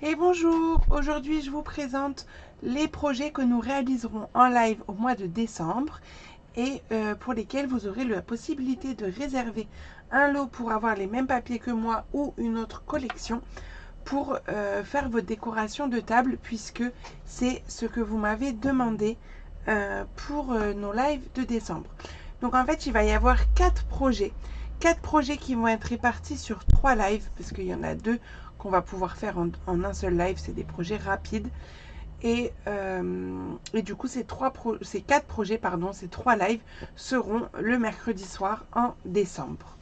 Et bonjour, aujourd'hui je vous présente les projets que nous réaliserons en live au mois de décembre et pour lesquels vous aurez la possibilité de réserver un lot pour avoir les mêmes papiers que moi ou une autre collection pour faire votre décoration de table, puisque c'est ce que vous m'avez demandé pour nos lives de décembre. Donc en fait il va y avoir 4 projets. 4 projets qui vont être répartis sur 3 lives, parce qu'il y en a 2 qu'on va pouvoir faire en un seul live, c'est des projets rapides. Et du coup, ces 4 projets, ces 3 lives seront le mercredi soir en décembre.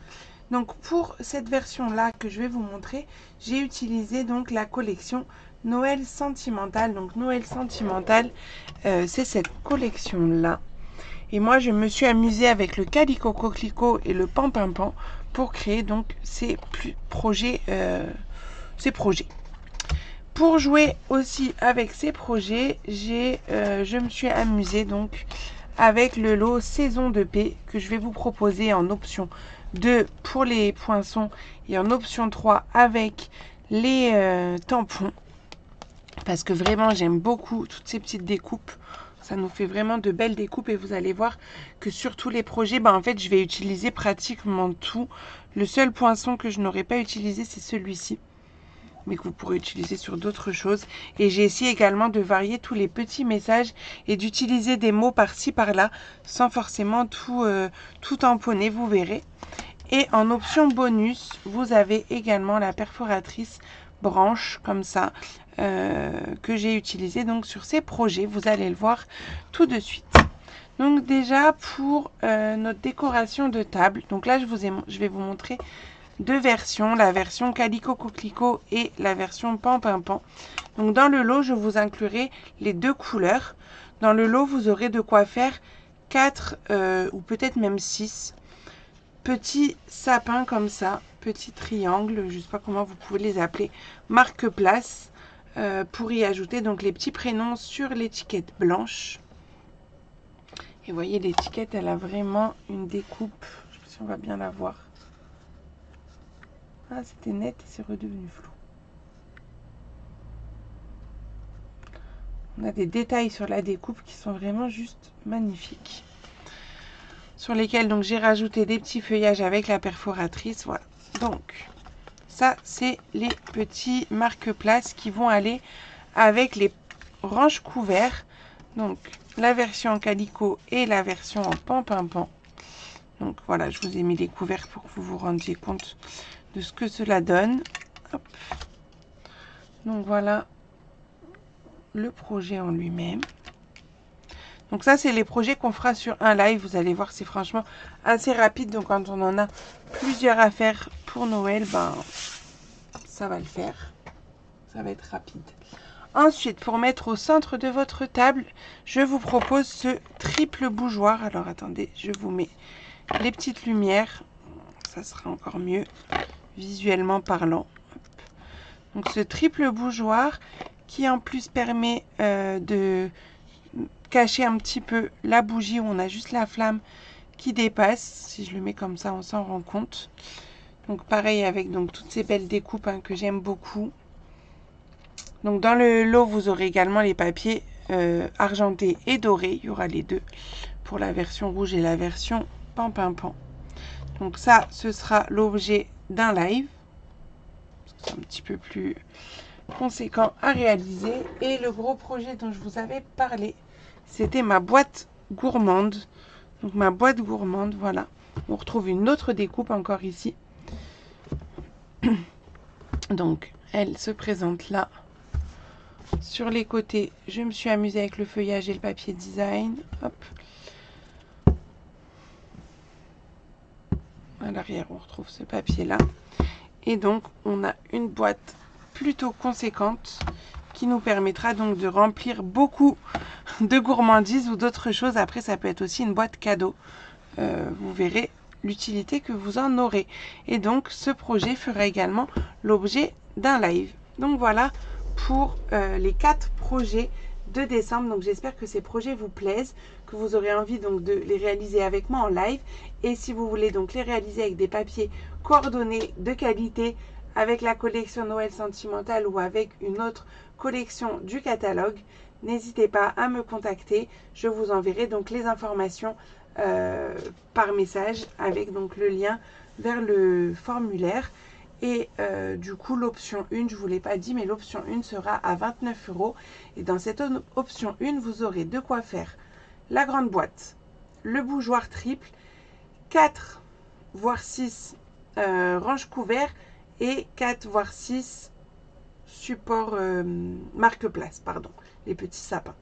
Donc pour cette version-là que je vais vous montrer, j'ai utilisé donc la collection Noël Sentimental. Donc Noël Sentimental, c'est cette collection-là. Et moi, je me suis amusée avec le Calico Coquelicot et le Pampimpan pour créer donc ces projets. Pour jouer aussi avec ces projets, je me suis amusée donc avec le lot Saison de paix que je vais vous proposer en option 2 pour les poinçons et en option 3 avec les tampons. Parce que vraiment, j'aime beaucoup toutes ces petites découpes. Ça nous fait vraiment de belles découpes et vous allez voir que sur tous les projets, en fait, je vais utiliser pratiquement tout. Le seul poinçon que je n'aurais pas utilisé, c'est celui-ci, mais que vous pourrez utiliser sur d'autres choses. Et j'ai essayé également de varier tous les petits messages et d'utiliser des mots par-ci par-là sans forcément tout tamponner, vous verrez. Et en option bonus, vous avez également la perforatrice branche comme ça que j'ai utilisée donc sur ces projets. Vous allez le voir tout de suite. Donc déjà pour notre décoration de table, donc là je vais vous montrer 2 versions, la version Calico Coquelicot et la version Pampimpan. Donc dans le lot, je vous inclurai les 2 couleurs. Dans le lot, vous aurez de quoi faire 4 ou peut-être même 6 petits sapins comme ça, petits triangles, je ne sais pas comment vous pouvez les appeler, marque-place, pour y ajouter donc les petits prénoms sur l'étiquette blanche. Et vous voyez, l'étiquette, elle a vraiment une découpe, je ne sais pas si on va bien la voir. Ah, c'était net et c'est redevenu flou. On a des détails sur la découpe qui sont vraiment juste magnifiques. Sur lesquels donc j'ai rajouté des petits feuillages avec la perforatrice. Voilà. Donc ça c'est les petits marque-places qui vont aller avec les ranges couverts. Donc la version en calico et la version en Pampimpan. Donc voilà, je vous ai mis les couverts pour que vous vous rendiez compte de ce que cela donne. Hop. Donc voilà le projet en lui-même. Donc ça, c'est les projets qu'on fera sur un live. Vous allez voir, c'est franchement assez rapide. Donc quand on en a plusieurs à faire pour Noël, ça va le faire. Ça va être rapide. Ensuite, pour mettre au centre de votre table, je vous propose ce triple bougeoir. Alors attendez, je vous mets les petites lumières. Ça sera encore mieux, visuellement parlant. Donc ce triple bougeoir qui en plus permet de cacher un petit peu la bougie où on a juste la flamme qui dépasse. Si je le mets comme ça, on s'en rend compte. Donc pareil avec donc toutes ces belles découpes que j'aime beaucoup. Donc dans le lot, vous aurez également les papiers argentés et dorés. Il y aura les deux pour la version rouge et la version Pampimpan. Donc ça, ce sera l'objet d'un live. C'est un petit peu plus conséquent à réaliser. Et le gros projet dont je vous avais parlé, c'était ma boîte gourmande. Donc ma boîte gourmande, voilà. On retrouve une autre découpe encore ici. Donc elle se présente là. Sur les côtés, je me suis amusée avec le feuillage et le papier design. Hop. À l'arrière, on retrouve ce papier-là. Et donc, on a une boîte plutôt conséquente qui nous permettra donc de remplir beaucoup de gourmandises ou d'autres choses. Après, ça peut être aussi une boîte cadeau. Vous verrez l'utilité que vous en aurez. Et donc, ce projet fera également l'objet d'un live. Donc voilà pour les 4 projets de décembre. Donc j'espère que ces projets vous plaisent, que vous aurez envie donc de les réaliser avec moi en live. Et si vous voulez donc les réaliser avec des papiers coordonnés de qualité, avec la collection Noël Sentimental ou avec une autre collection du catalogue, n'hésitez pas à me contacter. Je vous enverrai donc les informations par message avec donc le lien vers le formulaire. Et du coup, l'option 1, je ne vous l'ai pas dit, mais l'option 1 sera à 29 €. Et dans cette option 1, vous aurez de quoi faire la grande boîte, le bougeoir triple, 4 voire 6 ranges couverts et 4 voire 6 supports marque-place, pardon, les petits sapins.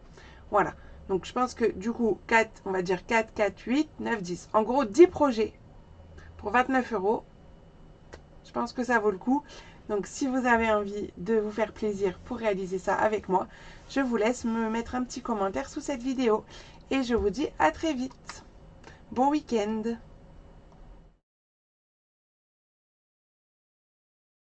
Voilà. Donc, je pense que du coup, 4, on va dire 4, 4, 8, 9, 10. En gros, 10 projets pour 29 €. Je pense que ça vaut le coup. Donc, si vous avez envie de vous faire plaisir pour réaliser ça avec moi, je vous laisse me mettre un petit commentaire sous cette vidéo. Et je vous dis à très vite. Bon week-end!